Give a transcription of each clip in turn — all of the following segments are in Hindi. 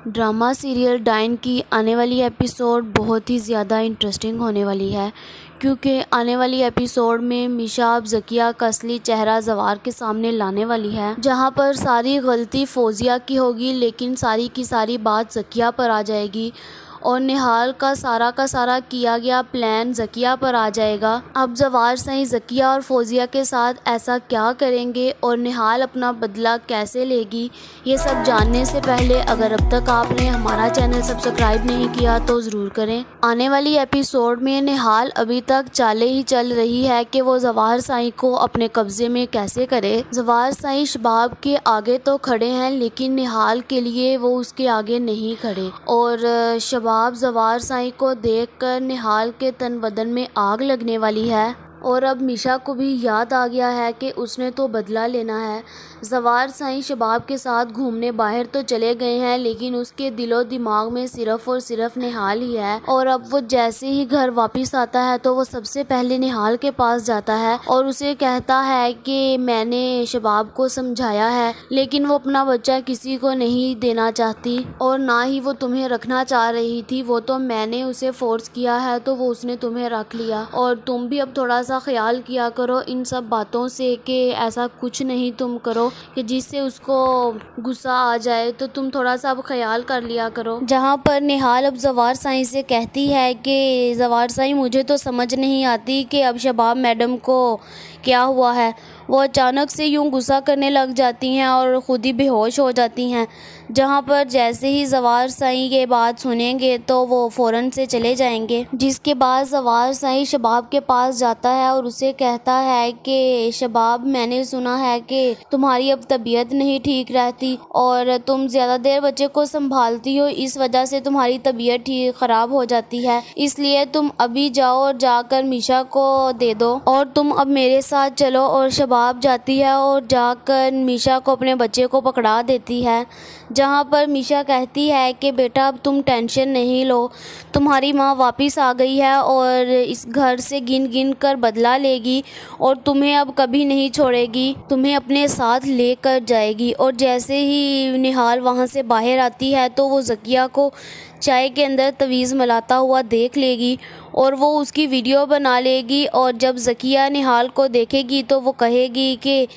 ड्रामा सीरियल डाइन की आने वाली एपिसोड बहुत ही ज़्यादा इंटरेस्टिंग होने वाली है, क्योंकि आने वाली एपिसोड में मीशा अब ज़किया का असली चेहरा ज़वार के सामने लाने वाली है, जहां पर सारी गलती फौजिया की होगी, लेकिन सारी की सारी बात ज़किया पर आ जाएगी और निहाल का सारा किया गया प्लान ज़किया पर आ जाएगा। अब ज़वार सही ज़किया और फौजिया के साथ ऐसा क्या करेंगे और निहाल अपना बदला कैसे लेगी, ये सब जानने से पहले अगर अब तक आपने हमारा चैनल सब्सक्राइब नहीं किया तो ज़रूर करें। आने वाली एपिसोड में निहाल अभी तक चाले ही चल रही है कि वो ज़वार साई को अपने कब्जे में कैसे करे। ज़वार साई शबाब के आगे तो खड़े हैं, लेकिन निहाल के लिए वो उसके आगे नहीं खड़े और शबाब ज़वार साई को देखकर निहाल के तन बदन में आग लगने वाली है और अब मीशा को भी याद आ गया है कि उसने तो बदला लेना है। ज़वार साई शबाब के साथ घूमने बाहर तो चले गए हैं, लेकिन उसके दिलो दिमाग में सिर्फ और सिर्फ निहाल ही है और अब वो जैसे ही घर वापस आता है तो वो सबसे पहले निहाल के पास जाता है और उसे कहता है कि मैंने शबाब को समझाया है, लेकिन वो अपना बच्चा किसी को नहीं देना चाहती और ना ही वो तुम्हें रखना चाह रही थी। वो तो मैंने उसे फोर्स किया है तो वो उसने तुम्हें रख लिया और तुम भी अब थोड़ा सा ख्याल किया करो इन सब बातों से कि ऐसा कुछ नहीं तुम करो कि जिससे उसको गुस्सा आ जाए, तो तुम थोड़ा सा अब ख्याल कर लिया करो। जहाँ पर निहाल अब ज़वार साई से कहती है कि ज़वार साई मुझे तो समझ नहीं आती कि अब शबाब मैडम को क्या हुआ है, वो अचानक से यूं गुस्सा करने लग जाती हैं और ख़ुद ही बेहोश हो जाती हैं। जहाँ पर जैसे ही ज़वार साई ये बात सुनेंगे तो वो फ़ौरन से चले जाएंगे, जिसके बाद ज़वार साई शबाब के पास जाता है और उसे कहता है कि शबाब मैंने सुना है कि तुम्हारी अब तबीयत नहीं ठीक रहती और तुम ज़्यादा देर बच्चे को संभालती हो, इस वजह से तुम्हारी तबीयत ठीक ख़राब हो जाती है, इसलिए तुम अभी जाओ और जाकर मीशा को दे दो और तुम अब मेरे साथ चलो। और शबाब जाती है और जाकर मीशा को अपने बच्चे को पकड़ा देती है, जहाँ पर मीशा कहती है कि बेटा अब तुम टेंशन नहीं लो, तुम्हारी माँ वापस आ गई है और इस घर से गिन गिन कर बदला लेगी और तुम्हें अब कभी नहीं छोड़ेगी, तुम्हें अपने साथ लेकर जाएगी। और जैसे ही निहाल वहाँ से बाहर आती है तो वो ज़किया को चाय के अंदर तवीज़ मिलाता हुआ देख लेगी और वो उसकी वीडियो बना लेगी और जब ज़किया निहाल को देखेगी तो वो कहेगी कि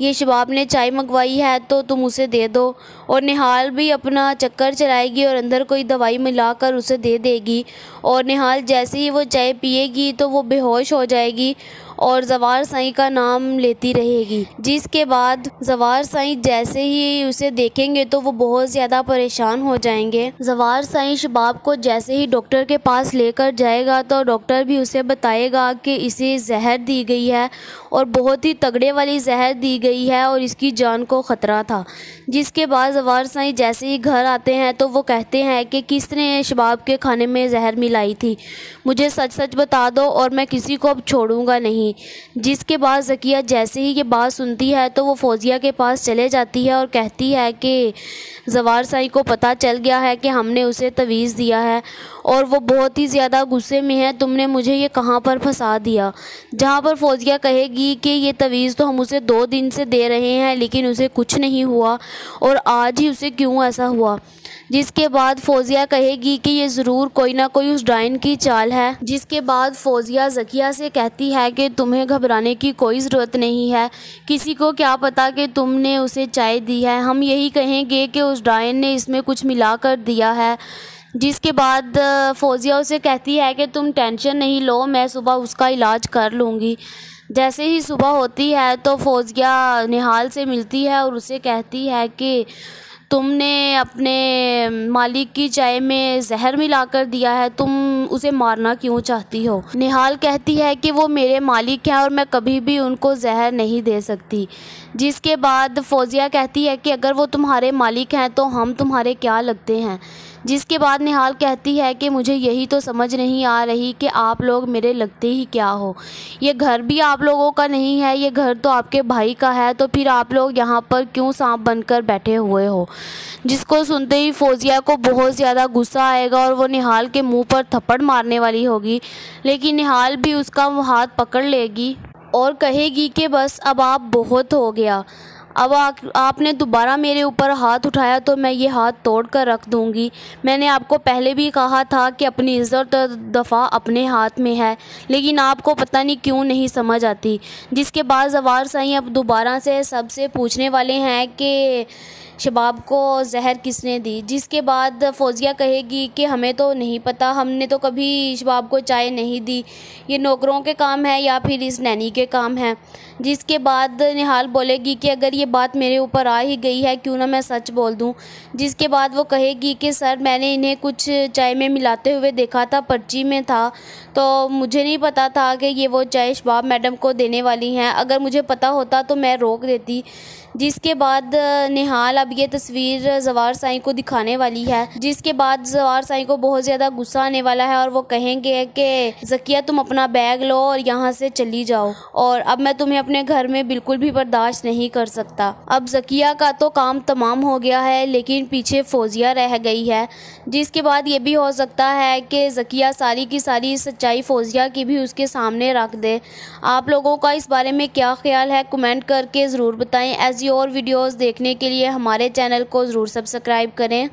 ये शबाब ने चाय मंगवाई है तो तुम उसे दे दो और निहाल भी अपना चक्कर चलाएगी और अंदर कोई दवाई मिलाकर उसे दे देगी और निहाल जैसे ही वो चाय पिएगी तो वो बेहोश हो जाएगी और ज़वार साई का नाम लेती रहेगी, जिसके बाद ज़वार साई जैसे ही उसे देखेंगे तो वो बहुत ज़्यादा परेशान हो जाएंगे। ज़वार साई शबाब को जैसे ही डॉक्टर के पास लेकर जाएगा तो डॉक्टर भी उसे बताएगा कि इसे जहर दी गई है और बहुत ही तगड़े वाली जहर दी गई है और इसकी जान को ख़तरा था। जिसके बाद ज़वार साई जैसे ही घर आते हैं तो वो कहते हैं कि किसने शबाब के खाने में जहर मिलाई थी, मुझे सच सच बता दो और मैं किसी को अब छोड़ूंगा नहीं। जिसके बाद ज़किया जैसे ही ये बात सुनती है तो वो फौजिया के पास चले जाती है और कहती है कि ज़वार साई को पता चल गया है कि हमने उसे तवीज़ दिया है और वो बहुत ही ज़्यादा गुस्से में है, तुमने मुझे ये कहाँ पर फंसा दिया। जहाँ पर फौजिया कहेगी कि ये तवीज़ तो हम उसे 2 दिन से दे रहे हैं लेकिन उसे कुछ नहीं हुआ और आज ही उसे क्यों ऐसा हुआ। जिसके बाद फौजिया कहेगी कि ये ज़रूर कोई ना कोई उस डाइन की चाल है। जिसके बाद फौजिया ज़किया से कहती है कि तुम्हें घबराने की कोई ज़रूरत नहीं है, किसी को क्या पता कि तुमने उसे चाय दी है, हम यही कहेंगे कि उस डाइन ने इसमें कुछ मिला कर दिया है। जिसके बाद फौजिया उसे कहती है कि तुम टेंशन नहीं लो, मैं सुबह उसका इलाज कर लूँगी। जैसे ही सुबह होती है तो फौजिया निहाल से मिलती है और उसे कहती है कि तुमने अपने मालिक की चाय में जहर मिलाकर दिया है, तुम उसे मारना क्यों चाहती हो। निहाल कहती है कि वो मेरे मालिक हैं और मैं कभी भी उनको जहर नहीं दे सकती। जिसके बाद फौजिया कहती है कि अगर वो तुम्हारे मालिक हैं तो हम तुम्हारे क्या लगते हैं। जिसके बाद निहाल कहती है कि मुझे यही तो समझ नहीं आ रही कि आप लोग मेरे लगते ही क्या हो, ये घर भी आप लोगों का नहीं है, ये घर तो आपके भाई का है, तो फिर आप लोग यहाँ पर क्यों सांप बनकर बैठे हुए हो। जिसको सुनते ही फौजिया को बहुत ज़्यादा गुस्सा आएगा और वो निहाल के मुंह पर थप्पड़ मारने वाली होगी, लेकिन निहाल भी उसका हाथ पकड़ लेगी और कहेगी कि बस अब आप बहुत हो गया, अब आपने दोबारा मेरे ऊपर हाथ उठाया तो मैं ये हाथ तोड़ कर रख दूँगी। मैंने आपको पहले भी कहा था कि अपनी इज़्ज़त दफ़ा अपने हाथ में है, लेकिन आपको पता नहीं क्यों नहीं समझ आती। जिसके बाद ज़वार साईं अब दोबारा से सबसे पूछने वाले हैं कि शबाब को जहर किसने दी। जिसके बाद फ़ौज़िया कहेगी कि हमें तो नहीं पता, हमने तो कभी शबाब को चाय नहीं दी, ये नौकरों के काम है या फिर इस नैनी के काम है। जिसके बाद निहाल बोलेगी कि अगर ये बात मेरे ऊपर आ ही गई है, क्यों ना मैं सच बोल दूं। जिसके बाद वो कहेगी कि सर मैंने इन्हें कुछ चाय में मिलाते हुए देखा था, पर्ची में था, तो मुझे नहीं पता था कि ये वो चाय शबाब मैडम को देने वाली हैं। अगर मुझे पता होता तो मैं रोक देती। जिसके बाद निहाल अब ये तस्वीर ज़वार साईं को दिखाने वाली है। जिसके बाद ज़वार साईं को बहुत ज़्यादा गुस्सा आने वाला है और वो कहेंगे कि ज़किया तुम अपना बैग लो और यहाँ से चली जाओ, और अब मैं तुम्हें अपने घर में बिल्कुल भी बर्दाश्त नहीं कर सकता। अब ज़किया का तो काम तमाम हो गया है, लेकिन पीछे फ़ौज़िया रह गई है। जिसके बाद ये भी हो सकता है कि ज़किया सारी की सारी सच्चाई फ़ौज़िया की भी उसके सामने रख दे। आप लोगों का इस बारे में क्या ख्याल है, कमेंट करके ज़रूर बताएं। ऐसी और वीडियोस देखने के लिए हमारे चैनल को ज़रूर सब्सक्राइब करें।